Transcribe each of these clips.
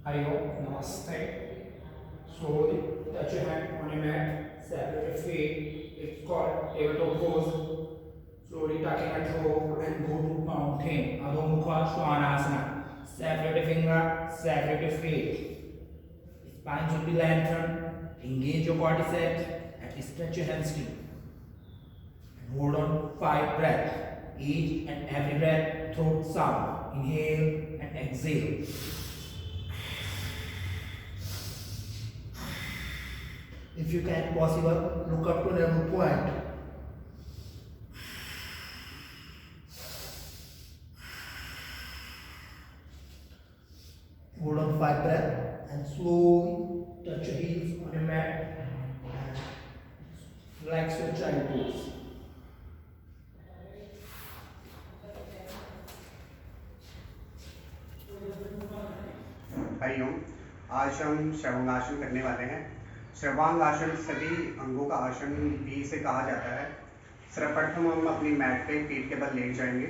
Hariom, Namaste. Slowly touch your hand on your mat, separate your feet. It's called tabletop pose. Slowly tucking your toe and go to mountain. Adho Mukha Svanasana. Separate your finger, separate your feet. Spine should be lengthened. Engage your quadriceps and stretch your hamstring. And hold on 5 breaths. Each and every breath, throat sound. Inhale and exhale. If you can possible, look up to level point. Hold on 5 breaths and slowly touch your heels on your mat and relax your child pose. Hariom. आज हम श्रवांगासन करने वाले हैं। श्रवांगासन सभी अंगों का आसन भी इसे कहा जाता है। सर्वप्रथम हम अपनी मैट पे पीठ के बल लेट जाएंगे।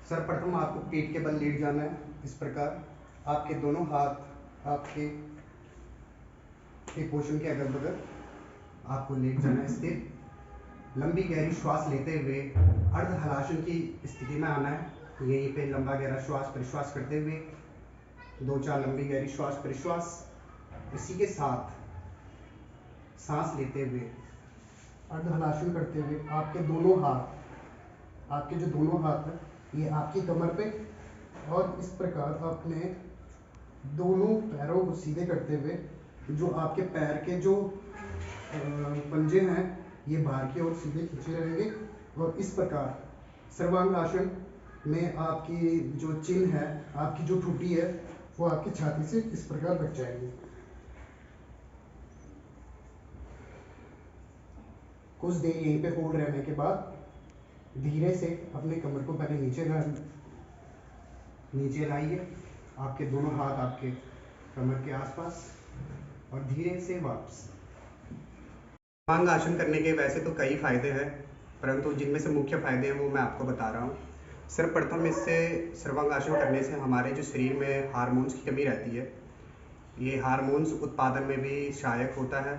सर्वप्रथम आपको पीठ के बल लेट जाना है इस प्रकार। आपके दोनों हाथ आपके पोर्शन के अगल बगल आपको लेट जाना है। स्थिर लंबी गहरी श्वास लेते हुए अर्ध हलासन की स्थिति में आना है। यहीं पे लंबा गहरा श्वास प्रश्वास करते हुए 2-4 लंबी गहरी श्वास प्रश्वास। इसी के साथ सांस लेते हुए अर्ध हलासन करते हुए आपके जो दोनों हाथ हैं ये आपकी कमर पे और इस प्रकार अपने दोनों पैरों को सीधे करते हुए जो आपके पैर के जो पंजे हैं ये बाहर की ओर सीधे खींचे रहेंगे। और इस प्रकार सर्वांगासन में आपकी जो चिन्ह है, आपकी जो ठुड्डी है वो आपकी छाती से इस प्रकार लग जाएगी। कुछ देर यहीं पे होल्ड रहने के बाद धीरे से अपने कमर को पहले नीचे लाइए। आपके दोनों हाथ आपके कमर के आसपास और धीरे से वापस। सर्वांगासन करने के वैसे तो कई फायदे हैं, परंतु जिनमें से मुख्य फायदे हैं वो मैं आपको बता रहा हूँ। सर्वप्रथम इससे सर्वांगासन करने से हमारे जो शरीर में हार्मोन्स की कमी रहती है, ये हार्मोन्स उत्पादन में भी सहायक होता है।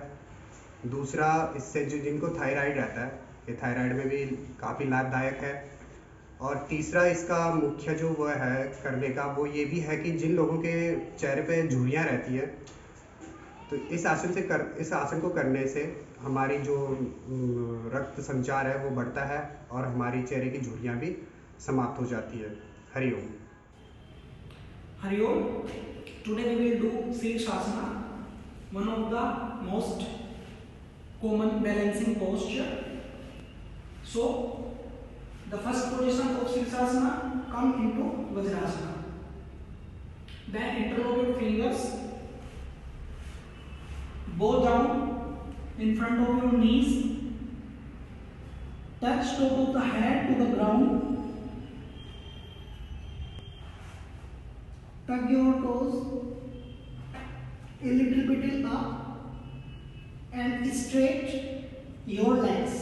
दूसरा, इससे जो जिनको थायराइड रहता है, ये थायराइड में भी काफ़ी लाभदायक है। और तीसरा, इसका मुख्य जो वो है करने का वो ये भी है कि जिन लोगों के चेहरे पे झुर्रियाँ रहती है, तो इस आसन को करने से हमारी जो रक्त संचार है वो बढ़ता है और हमारी चेहरे की झुर्रियाँ भी समाप्त हो जाती है। Hariom. Hariom. Today we will do Sirsasana, one of the most common balancing posture. So, the first position of Sirsasana, come into Vajrasana. Then interlock your fingers, bow down in front of your knees, touch top of the head to the ground. Tuck your toes a little bit up and straight your legs.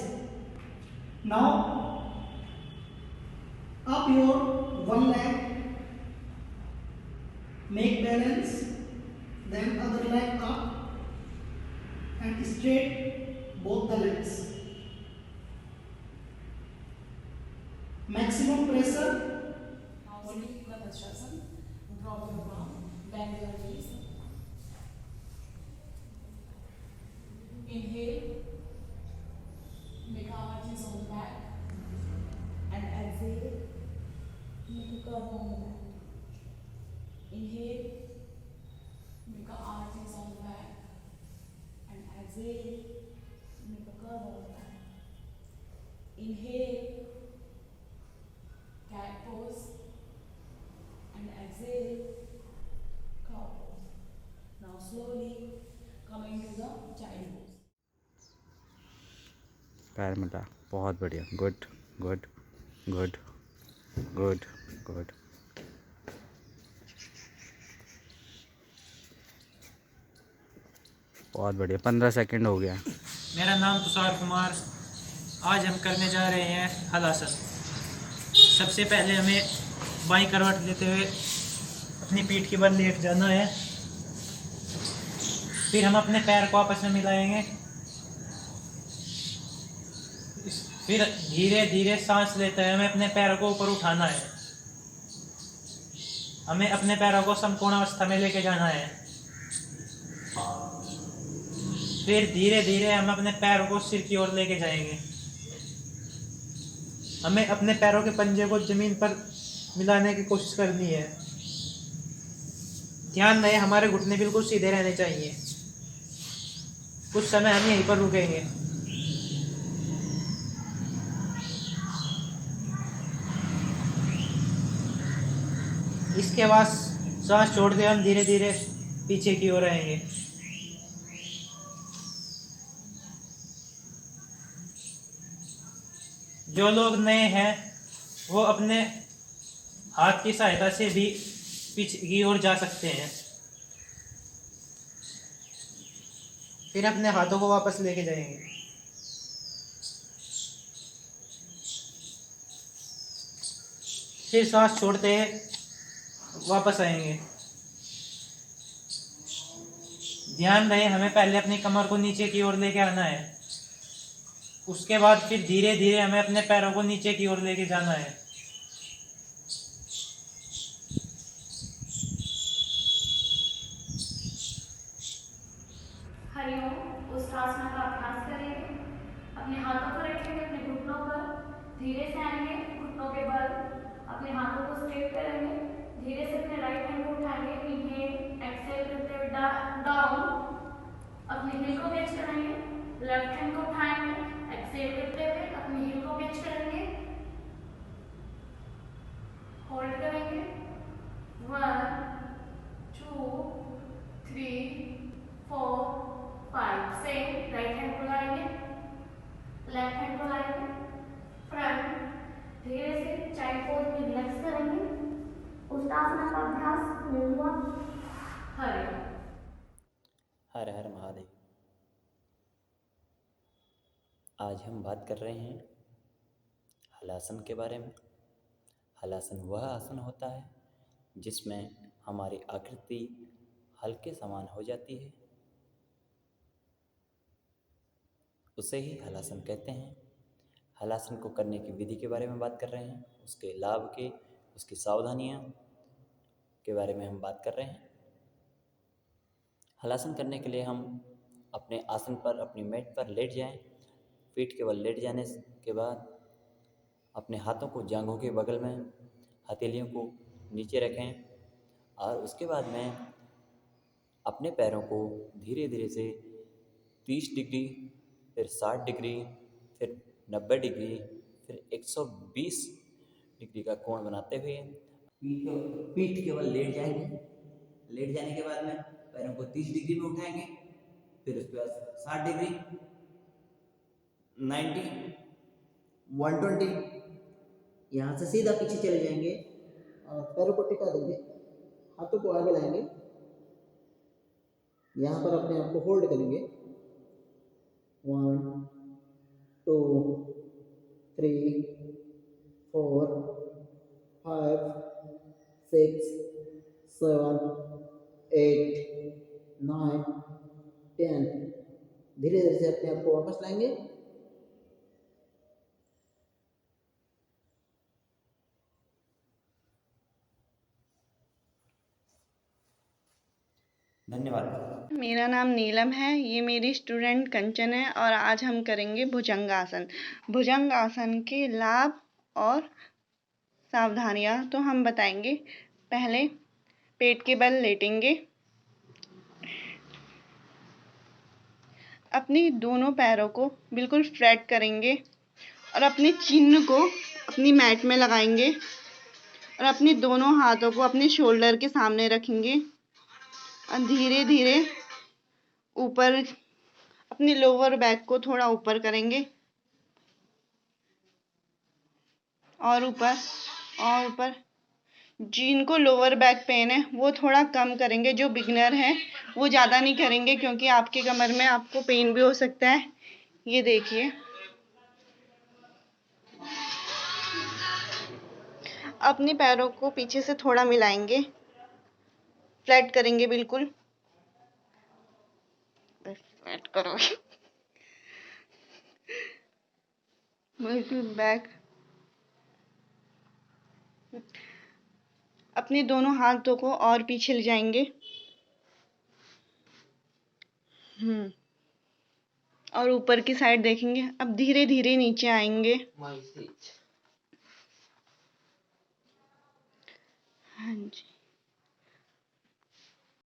Now up your one leg, make balance, then other leg up and straight both the legs. Maximum pressure. Now only Vajrasana. Drop your palm, bend your knees. Inhale, make arches on the back, and exhale, make a curve on the back. Inhale, make arches on the back, and exhale, make a curve on the back. Inhale, cat pose. And exhale, cow pose. Now slowly coming to the child pose. पैर मिला, बहुत बढ़िया। Good good good good good. बहुत बढ़िया। 15 second हो गया। मेरा नाम तुषार कुमार। आज हम करने जा रहे हैं हलासन। सबसे पहले हमें बाईं करवट लेते हुए अपनी पीठ के बल लेट जाना है। फिर हम अपने पैर को आपस में मिलाएंगे। फिर धीरे धीरे सांस लेते हुए हमें अपने पैरों को ऊपर उठाना है। हमें अपने पैरों को समकोण अवस्था में लेके जाना है। फिर धीरे धीरे हम अपने पैरों को सिर की ओर लेके जाएंगे। हमें अपने पैरों के पंजे को जमीन पर मिलाने की कोशिश करनी है। ध्यान रहे हमारे घुटने बिल्कुल सीधे रहने चाहिए। कुछ समय हम यहीं पर रुकेंगे। इसके बाद सांस छोड़ते हम धीरे धीरे पीछे की ओर आएंगे। जो लोग नए हैं वो अपने हाथ की सहायता से भी पीछे की ओर जा सकते हैं। फिर अपने हाथों को वापस लेके जाएंगे। फिर सांस छोड़ते वापस आएंगे। ध्यान रहे हमें पहले अपनी कमर को नीचे की ओर लेके आना है। उसके बाद फिर धीरे धीरे हमें अपने पैरों को नीचे की ओर लेके जाना है। हरिओम। उस आसन का अभ्यास करेंगे। अपने हाथों को रखेंगे अपने घुटनों पर, धीरे से आएंगे घुटनों के बल, अपने हाथों को स्ट्रेट करेंगे, धीरे से अपने राइट हैंड को उठाएंगे, इनहेल एक्सहेल करते हुए डाउन, अपने हिल को कैच करेंगे, लेफ्ट हैंड को उठाएंगे, एक्सहेल करते हुए अपनी हिल को कैच करेंगे, होल्ड करेंगे, 1 2 3 4 5। सेम राइट हैंड को लाएंगे, लेफ्ट हैंड को लाएंगे, फ्रंट, धीरे से चाइल्ड पोज में रिलैक्स करेंगे। उत्तासना का अभ्यास हुआ। हरे हर हर महादेव। आज हम बात कर रहे हैं हलासन के बारे में। हलासन वह आसन होता है जिसमें हमारी आकृति हल्के समान हो जाती है, उसे ही हलासन कहते हैं। हलासन को करने की विधि के बारे में बात कर रहे हैं, उसके लाभ के, उसकी सावधानियां के बारे में हम बात कर रहे हैं। हलासन करने के लिए हम अपने आसन पर, अपनी मैट पर लेट जाएं। पीठ के बल लेट जाने के बाद अपने हाथों को जांघों के बगल में, हथेलियों को नीचे रखें और उसके बाद में अपने पैरों को धीरे धीरे से 30 डिग्री, फिर 60 डिग्री, फिर 90 डिग्री, फिर 120 डिग्री का कोण बनाते हुए पीठ के बल लेट जाएंगे। लेट जाने के बाद में पैरों को 30 डिग्री में उठाएंगे, फिर उसके बाद 60 डिग्री, 90, 120, यहाँ से सीधा पीछे चले जाएंगे और पैरों को टिका देंगे, हाथों को आगे लाएंगे, यहाँ पर अपने आप को होल्ड करेंगे। 1 2 3 4 5 6 7 8 9 10। धीरे धीरे से अपने आप को वापस लाएंगे। धन्यवाद। मेरा नाम नीलम है, ये मेरी स्टूडेंट कंचन है और आज हम करेंगे भुजंगासन। भुजंगासन के लाभ और सावधानियाँ तो हम बताएंगे। पहले पेट के बल लेटेंगे, अपनी दोनों पैरों को बिल्कुल फ्लैट करेंगे और अपने चिन्ह को अपनी मैट में लगाएंगे और अपने दोनों हाथों को अपने शोल्डर के सामने रखेंगे और धीरे धीरे ऊपर अपने लोअर बैक को थोड़ा ऊपर करेंगे और ऊपर। जिनको लोअर बैक पेन है वो थोड़ा कम करेंगे, जो बिगिनर हैं वो ज़्यादा नहीं करेंगे क्योंकि आपके कमर में आपको पेन भी हो सकता है। ये देखिए, अपने पैरों को पीछे से थोड़ा मिलाएंगे फ्लैट करेंगे बिल्कुल। फ्लैट करो बिल्कुल बैक। अपने दोनों हाथों को और पीछे ले जाएंगे। और ऊपर की साइड देखेंगे। अब धीरे धीरे नीचे आएंगे। हाँ जी।